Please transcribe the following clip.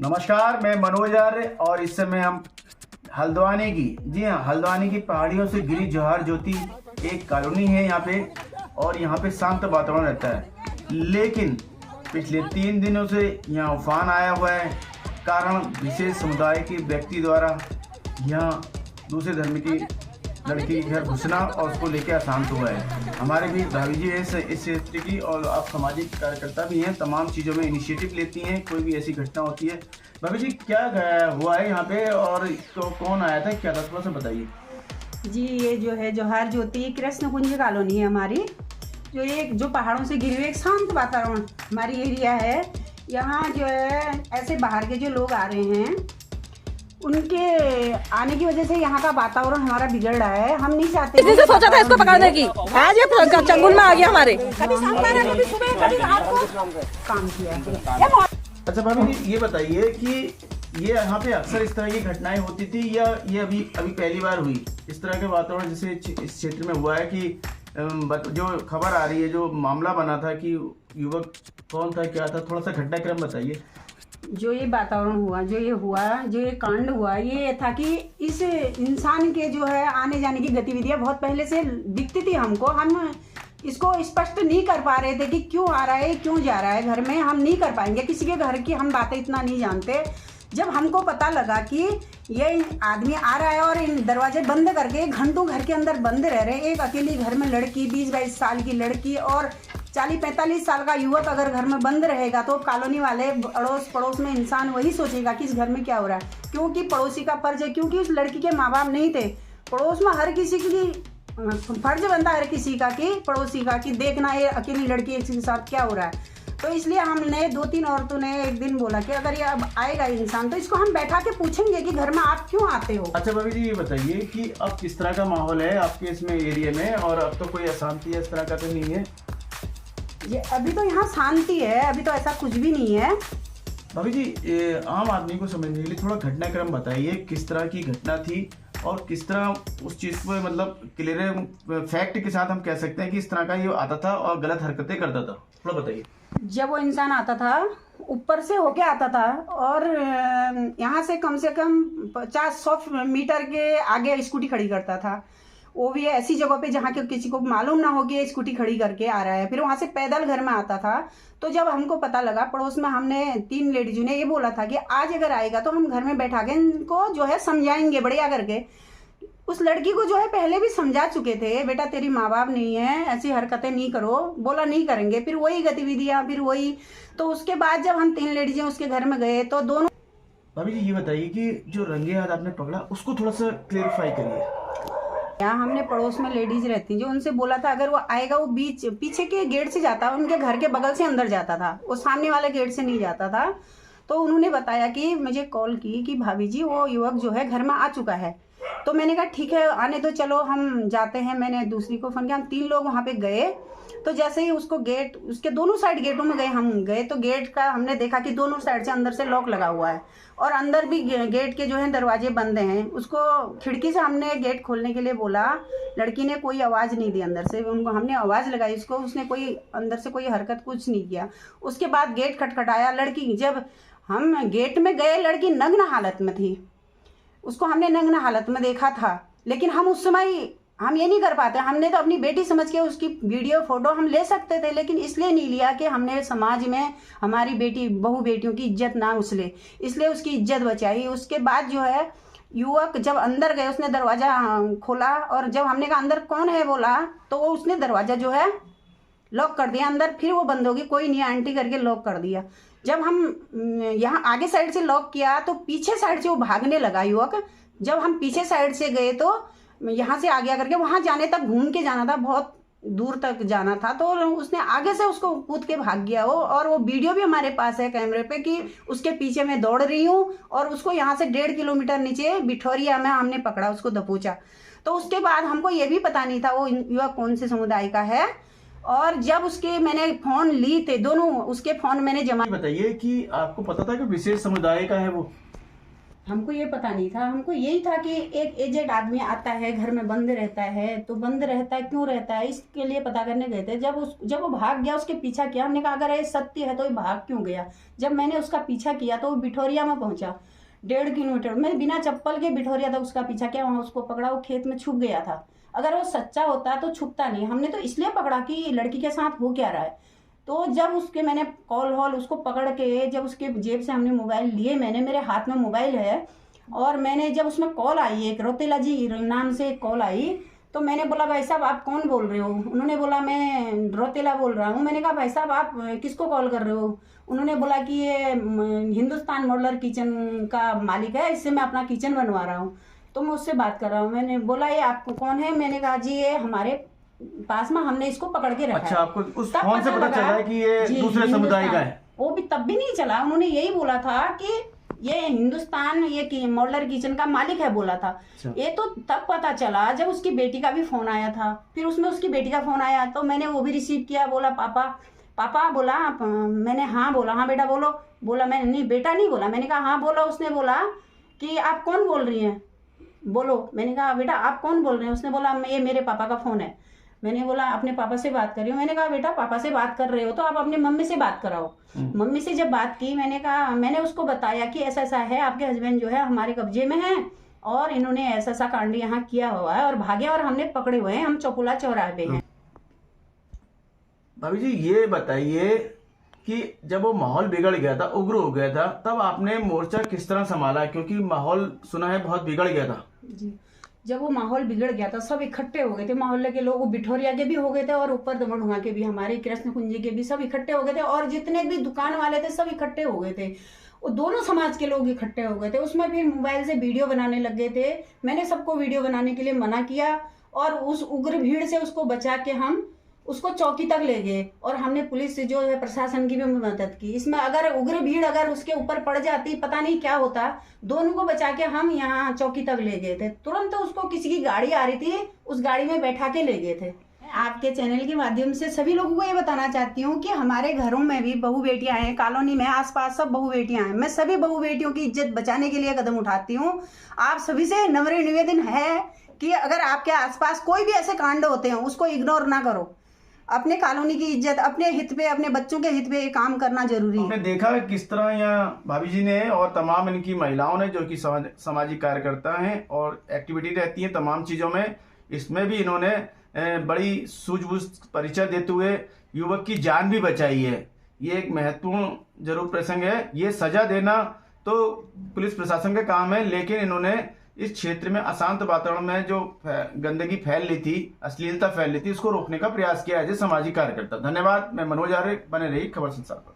नमस्कार, मैं मनोज आर्य और इस समय हम हल्द्वानी की हल्द्वानी की पहाड़ियों से घिरी जौहर ज्योति एक कॉलोनी है यहाँ पे। और यहाँ पे शांत वातावरण रहता है, लेकिन पिछले 3 दिनों से यहाँ उफान आया हुआ है। कारण विशेष समुदाय के व्यक्ति द्वारा यहाँ दूसरे धर्म की लड़की के घर घुसना और उसको लेकर अशांत हुआ है। हमारे भी भाभी जी इस क्षेत्र की और आप सामाजिक कार्यकर्ता भी हैं, तमाम चीज़ों में इनिशिएटिव लेती हैं कोई भी ऐसी घटना होती है। भाभी जी क्या हुआ है यहाँ पे और तो कौन आया था, क्या था, थोड़ा सा बताइए। जी ये जो है जौहर ज्योति कृष्ण कुंज कॉलोनी है हमारी, जो पहाड़ों से घिरी हुई एक शांत वातावरण हमारी एरिया है। यहाँ जो है ऐसे बाहर के जो लोग आ रहे हैं उनके आने की वजह से यहाँ का वातावरण हमारा बिगड़ रहा है। हम नहीं चाहते। इसी से सोचा था इसको पकड़ने की, आज ये चंगुल में आ गया हमारे। कभी सुबह कभी रात को काम किया। अच्छा भाभी जी ये बताइए कि ये यहाँ पे अक्सर इस तरह की घटनाएं होती थी या ये अभी पहली बार हुई? इस तरह के वातावरण जैसे इस क्षेत्र में हुआ है कि जो खबर आ रही है, जो मामला बना था कि युवक कौन था, क्या था, थोड़ा सा घटनाक्रम बताइए। जो ये वातावरण हुआ, जो ये कांड हुआ, ये था कि इस इंसान के जो है आने जाने की गतिविधियां बहुत पहले से दिखती थी हमको। हम इसको स्पष्ट नहीं कर पा रहे थे कि क्यों आ रहा है, क्यों जा रहा है घर में। हम नहीं कर पाएंगे, किसी के घर की हम बातें इतना नहीं जानते। जब हमको पता लगा कि ये आदमी आ रहा है और इन दरवाजे बंद करके घंटों घर के अंदर बंद रह रहे हैं, एक अकेली घर में लड़की, 20-22 साल की लड़की और 40-45 साल का युवक अगर घर में बंद रहेगा तो कॉलोनी वाले अड़ोस पड़ोस में इंसान वही सोचेगा कि इस घर में क्या हो रहा है। क्योंकि पड़ोसी का फर्ज है, क्योंकि उस लड़की के माँ बाप नहीं थे। पड़ोस में हर किसी की फर्ज बनता है, हर किसी का कि पड़ोसी का कि देखना ये अकेली लड़की के साथ क्या हो रहा है। तो इसलिए हमने 2-3 औरतों ने एक दिन बोला कि अगर ये अब आएगा इंसान तो इसको हम बैठा के पूछेंगे कि घर में आप क्यों आते हो। अच्छा भाभी जी ये बताइए कि अब किस तरह का माहौल है आपके इसमें एरिया में, और अब तो कोई अशांति इस तरह का तो नहीं है? ये अभी तो यहाँ शांति है, अभी तो ऐसा कुछ भी नहीं है। भाभी जी आम आदमी को समझने के लिए थोड़ा घटनाक्रम बताइए, किस तरह की घटना थी और किस तरह उस चीज़ को मतलब क्लियर फैक्ट के साथ हम कह सकते हैं कि इस तरह का ये आता था और गलत हरकतें करता था, थोड़ा बताइए। जब वो इंसान आता था ऊपर से होके आता था और यहाँ से कम 50-100 मीटर के आगे स्कूटी खड़ी करता था। वो भी ऐसी जगह पे जहाँ के किसी को मालूम ना हो कि ये स्कूटी खड़ी करके आ रहा है। फिर वहाँ से पैदल घर में आता था। तो जब हमको पता लगा, पड़ोस में हमने 3 लेडीजों ने ये बोला था कि आज अगर आएगा तो हम घर में बैठा के इनको जो है समझाएंगे बढ़िया करके। उस लड़की को जो है पहले भी समझा चुके थे, बेटा तेरी माँ बाप नहीं है, ऐसी हरकतें नहीं करो, बोला नहीं करेंगे। फिर वही गतिविधियाँ, फिर वही। तो उसके बाद जब हम 3 लेडीजें उसके घर में गए तो दोनों। भाभी जी ये बताइए कि जो रंगे हाथ आपने पकड़ा उसको थोड़ा सा क्लेरिफाई करिए। यहाँ हमने पड़ोस में लेडीज रहती जो उनसे बोला था अगर वो आएगा वो पीछे के गेट से जाता, उनके घर के बगल से अंदर जाता था, वो सामने वाले गेट से नहीं जाता था। तो उन्होंने बताया कि मुझे कॉल की कि भाभी जी वो युवक जो है घर में आ चुका है। तो मैंने कहा ठीक है आने दो, चलो हम जाते हैं। मैंने दूसरी को फोन किया, हम 3 लोग वहाँ पे गए। तो जैसे ही उसको गेट, उसके दोनों साइड गेटों में हम गए तो गेट का हमने देखा कि दोनों साइड से अंदर से लॉक लगा हुआ है और अंदर भी गेट के जो है दरवाजे बंद हैं। उसको खिड़की से हमने गेट खोलने के लिए बोला, लड़की ने कोई आवाज़ नहीं दी अंदर से। उनको हमने आवाज़ लगाई उसको, उसने कोई अंदर से कोई हरकत कुछ नहीं किया। उसके बाद गेट खटखटाया, लड़की जब हम गेट में गए लड़की नग्न हालत में थी। उसको हमने नग्न हालत में देखा था, लेकिन हम उस समय हम ये नहीं कर पाते। हमने तो अपनी बेटी समझ के उसकी वीडियो फोटो हम ले सकते थे, लेकिन इसलिए नहीं लिया कि हमने समाज में हमारी बेटी बहू बेटियों की इज्जत ना उछले, इसलिए उसकी इज्जत बचाई। उसके बाद जो है युवक जब अंदर गए उसने दरवाज़ा खोला और जब हमने कहा अंदर कौन है बोला तो वो उसने दरवाज़ा जो है लॉक कर दिया अंदर। फिर वो बंद होगी, कोई नहीं आंटी करके लॉक कर दिया। जब हम यहाँ आगे साइड से लॉक किया तो पीछे साइड से वो भागने लगा युवक। जब हम पीछे साइड से गए तो यहाँ से आ गया करके, वहाँ जाने तक घूम के जाना था, बहुत दूर तक जाना था। तो उसने आगे से उसको कूद के भाग गया वो। और वो वीडियो भी हमारे पास है कैमरे पे कि उसके पीछे मैं दौड़ रही हूँ और उसको यहाँ से 1.5 किलोमीटर नीचे बिठौरिया में हमने पकड़ा, उसको दबोचा। तो उसके बाद हमको ये भी पता नहीं था वो युवक कौन से समुदाय का है। और जब उसके मैंने फोन ली थे, दोनों उसके फोन मैंने जमा। बताइए कि आपको पता था कि विशेष समुदाय का है वो? हमको ये पता नहीं था, हमको यही था कि एक एजेड आदमी आता है, घर में बंद रहता है, तो बंद रहता है क्यों रहता है, इसके लिए पता करने गए थे। जब वो भाग गया, उसके पीछा किया, हमने कहा अगर ये सत्य है तो ये भाग क्यों गया। जब मैंने उसका पीछा किया तो वो बिठौरिया में पहुंचा, 1.5 किलोमीटर। मैं बिना चप्पल के बिठौरिया तक उसका पीछा किया, वहाँ उसको पकड़ा, वो खेत में छुप गया था। अगर वो सच्चा होता तो छुपता नहीं। हमने तो इसलिए पकड़ा कि लड़की के साथ हो क्या रहा है। तो जब उसके मैंने कॉल हॉल उसको पकड़ के, जब उसके जेब से हमने मोबाइल लिए, मेरे हाथ में मोबाइल है, और मैंने जब उसमें कॉल आई, एक रोतेला जी नाम से एक कॉल आई, तो मैंने बोला भाई साहब आप कौन बोल रहे हो। उन्होंने बोला मैं रोतेला बोल रहा हूँ। मैंने कहा भाई साहब आप किसको कॉल कर रहे हो। उन्होंने बोला कि ये हिंदुस्तान मॉडलर किचन का मालिक है, इससे मैं अपना किचन बनवा रहा हूँ, तो मैं उससे बात कर रहा हूँ। मैंने बोला ये आपको कौन है। मैंने कहा जी ये हमारे पास में, हमने इसको पकड़ के रखा अच्छा, है। आपको उस फोन से पता चला कि ये दूसरे समुदाय का है? वो भी तब भी नहीं चला। उन्होंने यही बोला था कि ये हिंदुस्तान ये मॉडलर किचन का मालिक है बोला था। ये तो तब पता चला जब उसकी बेटी का भी फोन आया था। फिर उसमें उसकी बेटी का फोन आया तो मैंने वो भी रिसीव किया। बोला पापा पापा बोला, मैंने हाँ बोला, हाँ बेटा बोलो। बोला मैंने नहीं बेटा नहीं बोला, मैंने कहा हाँ बोला। उसने बोला कि आप कौन बोल रही हैं, बोलो। मैंने कहा बेटा आप कौन बोल रहे हैं। उसने बोला ये मेरे पापा का फोन है। मैंने बोला अपने पापा से बात कर रही हूँ। मैंने कहा बेटा पापा से बात कर रहे हो तो आप अपनी मम्मी से बात कराओ। मम्मी से जब बात की, मैंने उसको बताया कि ऐसा ऐसा है, आपके हस्बैंड जो है हमारे कब्जे में है और इन्होंने ऐसा ऐसा कांड यहाँ किया हुआ है और भागे और हमने पकड़े हुए हैं, हम चौपुला चौराहे पे हैं। भाभी जी ये बताइए कि जब वो माहौल बिगड़ गया था, उग्र हो गया था, तब आपने मोर्चा किस तरह संभाला, क्योंकि माहौल सुना है बहुत बिगड़ गया था। जी, जब वो माहौल बिगड़ गया था सब इकट्ठे हो गए थे, मोहल्ले के लोग, बिठौरिया के भी हो गए थे और ऊपर दमड़ुआ के भी, हमारे कृष्ण कुंजी के भी सब इकट्ठे हो गए थे और जितने भी दुकान वाले थे सब इकट्ठे हो गए थे। वो दोनों समाज के लोग इकट्ठे हो गए थे। उसमें फिर मोबाइल से वीडियो बनाने लग गए थे। मैंने सबको वीडियो बनाने के लिए मना किया और उस उग्र भीड़ से उसको बचा के हम उसको चौकी तक ले गए और हमने पुलिस से जो है प्रशासन की भी मदद की। इसमें अगर उग्र भीड़ अगर उसके ऊपर पड़ जाती पता नहीं क्या होता। दोनों को बचा के हम यहाँ चौकी तक ले गए थे। तुरंत उसको किसी की गाड़ी आ रही थी, उस गाड़ी में बैठा के ले गए थे। आपके चैनल के माध्यम से सभी लोगों को ये बताना चाहती हूँ कि हमारे घरों में भी बहू बेटियां हैं, कॉलोनी में आसपास सब बहू बेटियां हैं। मैं सभी बहू बेटियों की इज्जत बचाने के लिए कदम उठाती हूँ। आप सभी से नम्र निवेदन है कि अगर आपके आसपास कोई भी ऐसे कांड होते हैं उसको इग्नोर ना करो। अपने कॉलोनी की इज्जत, अपने हित पे, अपने बच्चों के हित पे काम करना जरूरी है। आपने देखा किस तरह यहाँ भाभी जी ने और तमाम इनकी महिलाओं ने, जो कि सामाजिक कार्यकर्ता हैं और एक्टिविटी रहती है तमाम चीजों में, इसमें भी इन्होंने बड़ी सूझबूझ परिचय देते हुए युवक की जान भी बचाई है। ये एक महत्वपूर्ण जरूर प्रसंग है। ये सजा देना तो पुलिस प्रशासन का काम है, लेकिन इन्होंने इस क्षेत्र में अशांत वातावरण में जो गंदगी फैल रही थी, अश्लीलता फैल रही थी, उसको रोकने का प्रयास किया है सामाजिक कार्यकर्ता। धन्यवाद। मैं मनोज आर्य, बने रही खबर संसार पर।